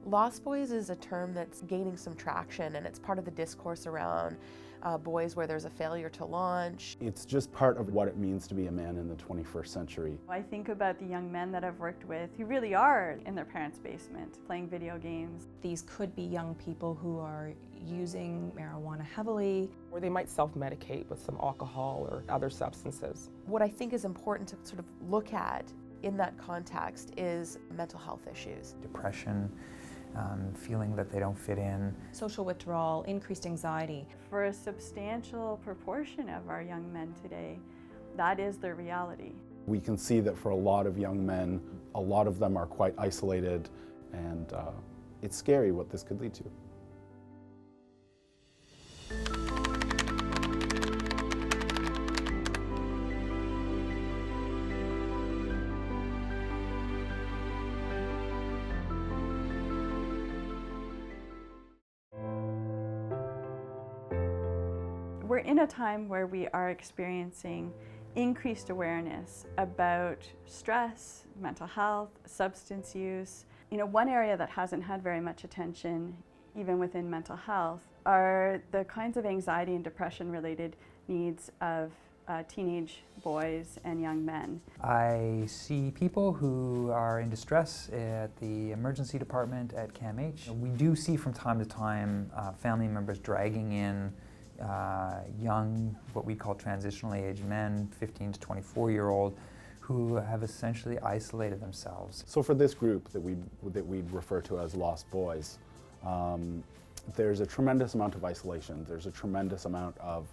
Lost boys is a term that's gaining some traction, and it's part of the discourse around boys where there's a failure to launch. It's just part of what it means to be a man in the 21st century. I think about the young men that I've worked with who really are in their parents' basement playing video games. These could be young people who are using marijuana heavily. Or they might self-medicate with some alcohol or other substances. What I think is important to sort of look at in that context is mental health issues. Depression, feeling that they don't fit in. Social withdrawal, increased anxiety. For a substantial proportion of our young men today, that is their reality. We can see that for a lot of young men, a lot of them are quite isolated, and it's scary what this could lead to. We're in a time where we are experiencing increased awareness about stress, mental health, substance use. One area that hasn't had very much attention, even within mental health, are the kinds of anxiety and depression related needs of teenage boys and young men. I see people who are in distress at the emergency department at CAMH. We do see from time to time family members dragging in young, what we call transitionally aged men, 15 to 24-year-old, who have essentially isolated themselves. So for this group that we'd refer to as lost boys, there's a tremendous amount of isolation. There's a tremendous amount of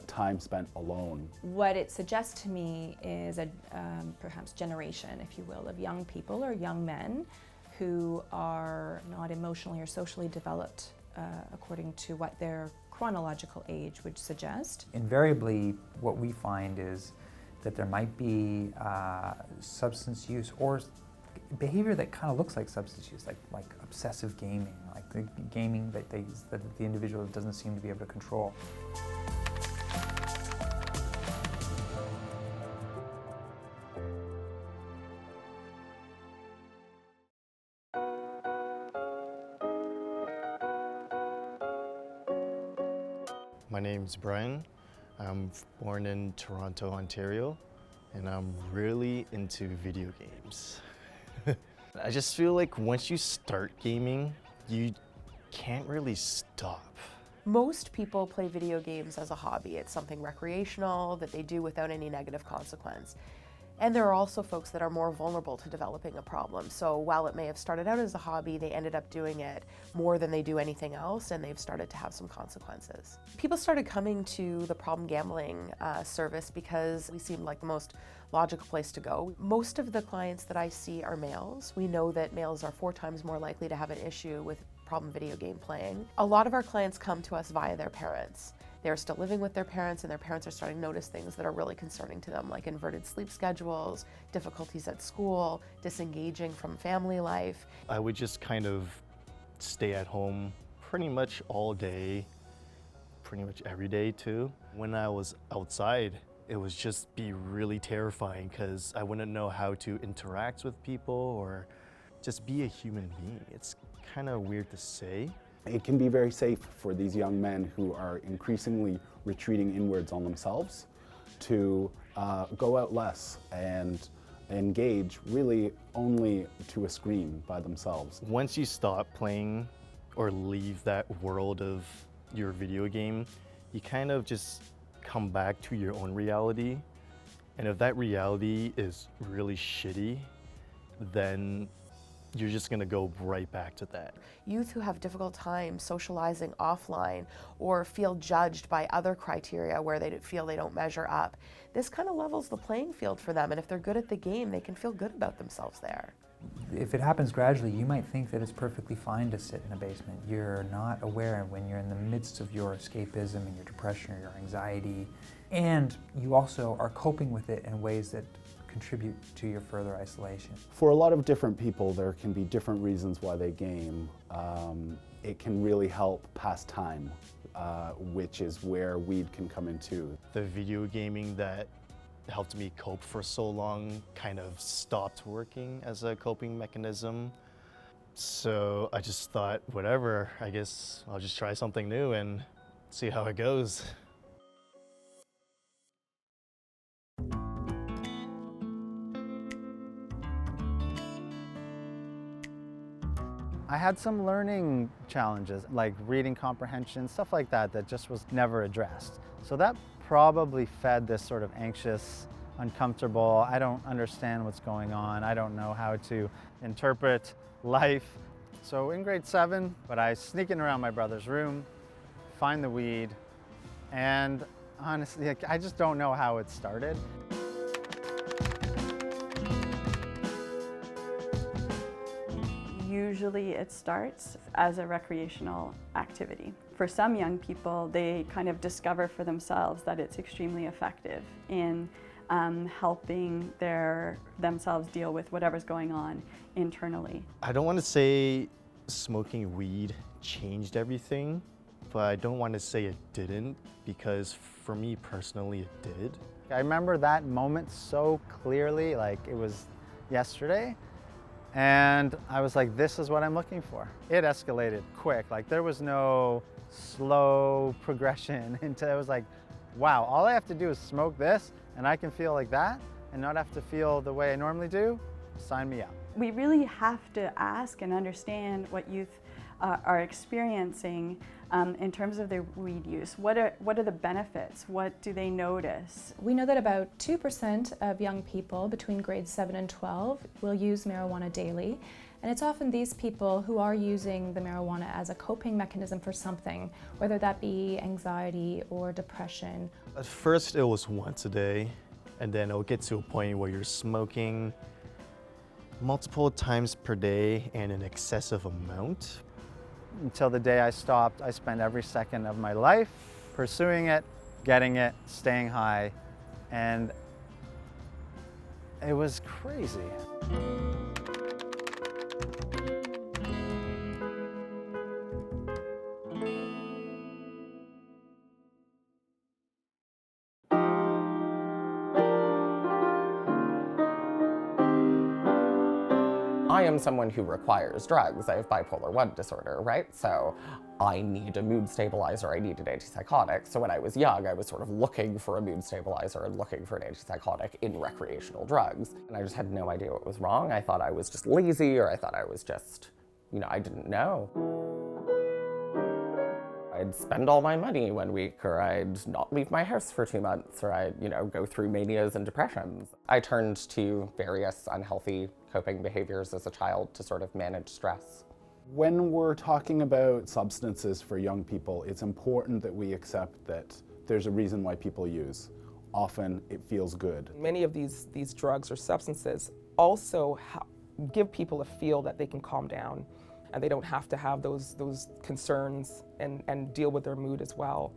time spent alone. What it suggests to me is a perhaps generation, if you will, of young people or young men who are not emotionally or socially developed according to what their chronological age would suggest. Invariably, what we find is that there might be substance use or behavior that kind of looks like substance use, like obsessive gaming, like the gaming that the individual doesn't seem to be able to control. My name's Brian. I'm born in Toronto, Ontario, and I'm really into video games. I just feel like once you start gaming, you can't really stop. Most people play video games as a hobby. It's something recreational that they do without any negative consequence. And there are also folks that are more vulnerable to developing a problem. So while it may have started out as a hobby, they ended up doing it more than they do anything else, and they've started to have some consequences. People started coming to the problem gambling service because we seemed like the most logical place to go. Most of the clients that I see are males. We know that males are 4 times more likely to have an issue with problem video game playing. A lot of our clients come to us via their parents. They're still living with their parents, and their parents are starting to notice things that are really concerning to them, like inverted sleep schedules, difficulties at school, disengaging from family life. I would just kind of stay at home pretty much all day, pretty much every day too. When I was outside, it would just be really terrifying because I wouldn't know how to interact with people or just be a human being. It's kind of weird to say. It can be very safe for these young men who are increasingly retreating inwards on themselves to go out less and engage really only to a screen by themselves. Once you stop playing or leave that world of your video game, you kind of just come back to your own reality. And if that reality is really shitty, then you're just gonna go right back to that. Youth who have difficult time socializing offline or feel judged by other criteria where they feel they don't measure up, this kind of levels the playing field for them, and if they're good at the game, they can feel good about themselves there. If it happens gradually, you might think that it's perfectly fine to sit in a basement. You're not aware when you're in the midst of your escapism and your depression or your anxiety, and you also are coping with it in ways that contribute to your further isolation. For a lot of different people, there can be different reasons why they game. It can really help pass time, which is where weed can come into. The video gaming that helped me cope for so long kind of stopped working as a coping mechanism. So I just thought, whatever, I guess I'll just try something new and see how it goes. I had some learning challenges, like reading comprehension, stuff like that, that just was never addressed. So that probably fed this sort of anxious, uncomfortable, I don't understand what's going on, I don't know how to interpret life. So in grade 7, but I sneak in around my brother's room, find the weed, and honestly, I just don't know how it started. Usually it starts as a recreational activity. For some young people, they kind of discover for themselves that it's extremely effective in helping themselves deal with whatever's going on internally. I don't want to say smoking weed changed everything, but I don't want to say it didn't, because for me personally it did. I remember that moment so clearly, like it was yesterday. And I was like, this is what I'm looking for. It escalated quick. Like there was no slow progression into it. Was like, wow, all I have to do is smoke this and I can feel like that and not have to feel the way I normally do. Sign me up. We really have to ask and understand what youth are experiencing in terms of their weed use. What are the benefits? What do they notice? We know that about 2% of young people between grades 7 and 12 will use marijuana daily. And it's often these people who are using the marijuana as a coping mechanism for something, whether that be anxiety or depression. At first it was once a day, and then it'll get to a point where you're smoking multiple times per day and an excessive amount. Until the day I stopped, I spent every second of my life pursuing it, getting it, staying high, and it was crazy. I am someone who requires drugs. I have bipolar 1 disorder, right? So I need a mood stabilizer, I need an antipsychotic. So when I was young, I was sort of looking for a mood stabilizer and looking for an antipsychotic in recreational drugs. And I just had no idea what was wrong. I thought I was just lazy, or I thought I was just, I didn't know. I'd spend all my money 1 week, or I'd not leave my house for 2 months, or I'd, go through manias and depressions. I turned to various unhealthy coping behaviors as a child to sort of manage stress. When we're talking about substances for young people, it's important that we accept that there's a reason why people use. Often it feels good. Many of these drugs or substances also give people a feel that they can calm down, and they don't have to have those concerns and deal with their mood as well.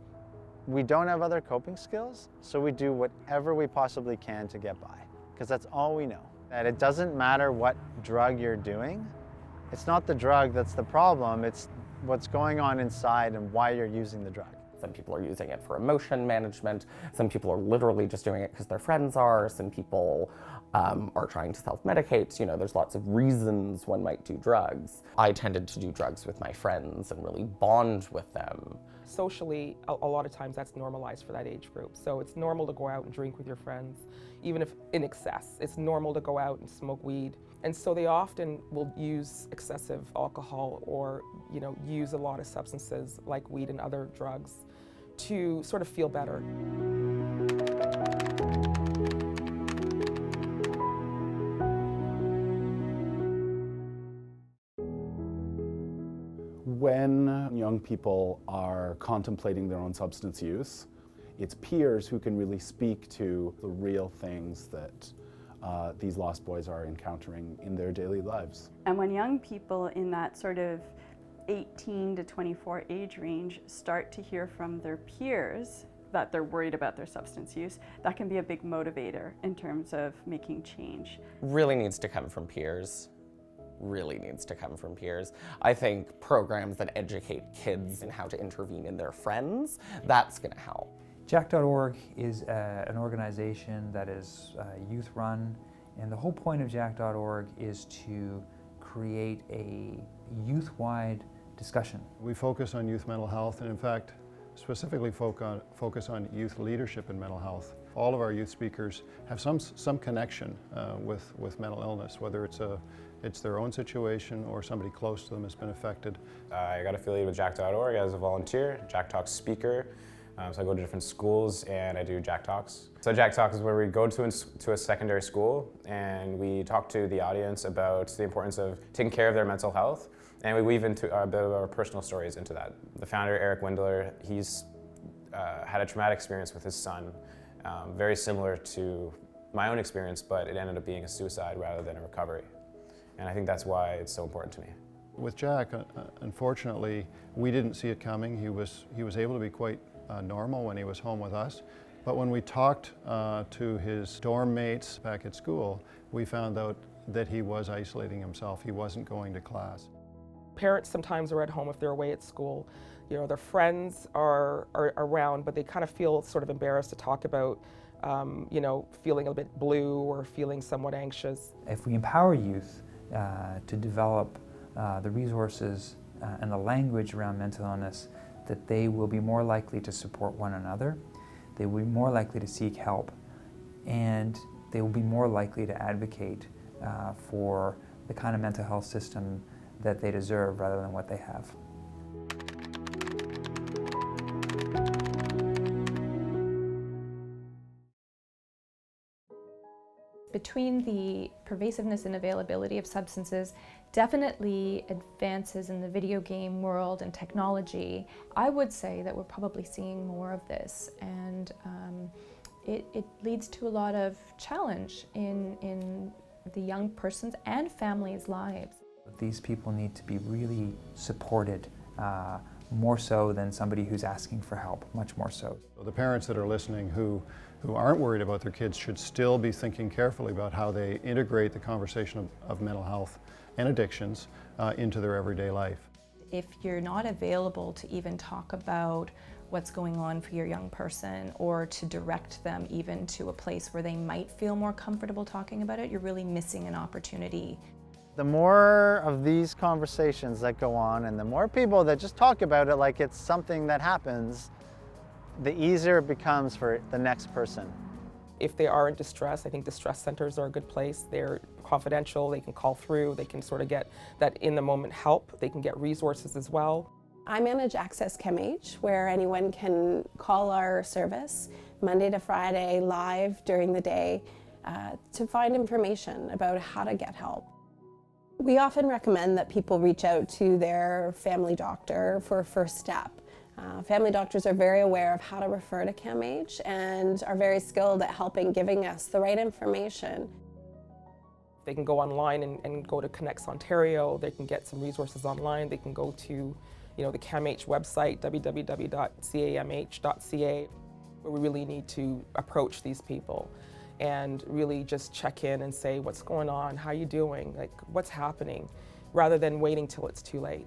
We don't have other coping skills, so we do whatever we possibly can to get by, because that's all we know. That it doesn't matter what drug you're doing. It's not the drug that's the problem, it's what's going on inside and why you're using the drug. Some people are using it for emotion management. Some people are literally just doing it because their friends are. Some people are trying to self-medicate. There's lots of reasons one might do drugs. I tended to do drugs with my friends and really bond with them. Socially, a lot of times that's normalized for that age group. So it's normal to go out and drink with your friends, even if in excess. It's normal to go out and smoke weed. And so they often will use excessive alcohol or, use a lot of substances like weed and other drugs to sort of feel better. When young people are contemplating their own substance use, it's peers who can really speak to the real things that these lost boys are encountering in their daily lives. And when young people in that sort of 18 to 24 age range start to hear from their peers that they're worried about their substance use, that can be a big motivator in terms of making change. Really needs to come from peers. Really needs to come from peers. I think programs that educate kids in how to intervene in their friends, that's going to help. Jack.org is an organization that is youth-run, and the whole point of Jack.org is to create a youth-wide discussion. We focus on youth mental health, and in fact, specifically focus on youth leadership in mental health. All of our youth speakers have some connection with mental illness, whether it's their own situation or somebody close to them has been affected. I got affiliated with Jack.org as a volunteer, Jack Talks speaker. So I go to different schools and I do Jack Talks. So Jack Talks is where we go to a secondary school and we talk to the audience about the importance of taking care of their mental health, and we weave into a bit of our personal stories into that. The founder, Eric Windeler, he's had a traumatic experience with his son, very similar to my own experience, but it ended up being a suicide rather than a recovery. And I think that's why it's so important to me. With Jack, unfortunately, we didn't see it coming. He was able to be quite normal when he was home with us. But when we talked to his dorm mates back at school, we found out that he was isolating himself. He wasn't going to class. Parents sometimes are at home if they're away at school. You know, their friends are around, but they kind of feel sort of embarrassed to talk about, you know, feeling a bit blue or feeling somewhat anxious. If we empower youth to develop the resources and the language around mental illness, that they will be more likely to support one another, they will be more likely to seek help, and they will be more likely to advocate for the kind of mental health system that they deserve rather than what they have. Between the pervasiveness and availability of substances, definitely advances in the video game world and technology, I would say that we're probably seeing more of this, and it leads to a lot of challenge in the young person's and families' lives. These people need to be really supported, more so than somebody who's asking for help, much more so. The parents that are listening who aren't worried about their kids should still be thinking carefully about how they integrate the conversation of mental health and addictions into their everyday life. If you're not available to even talk about what's going on for your young person, or to direct them even to a place where they might feel more comfortable talking about it, you're really missing an opportunity. The more of these conversations that go on and the more people that just talk about it like it's something that happens, the easier it becomes for the next person. If they are in distress, I think distress centers are a good place. They're confidential, they can call through, they can sort of get that in-the-moment help, they can get resources as well. I manage Access ChemH, where anyone can call our service Monday to Friday live during the day to find information about how to get help. We often recommend that people reach out to their family doctor for a first step. Family doctors are very aware of how to refer to ChemH and are very skilled at helping giving us the right information. They can go online and go to Connects Ontario, they can get some resources online, they can go to the ChemH website, www.camh.ca, where we really need to approach these people and really just check in and say, what's going on, how you doing, like what's happening, rather than waiting till it's too late.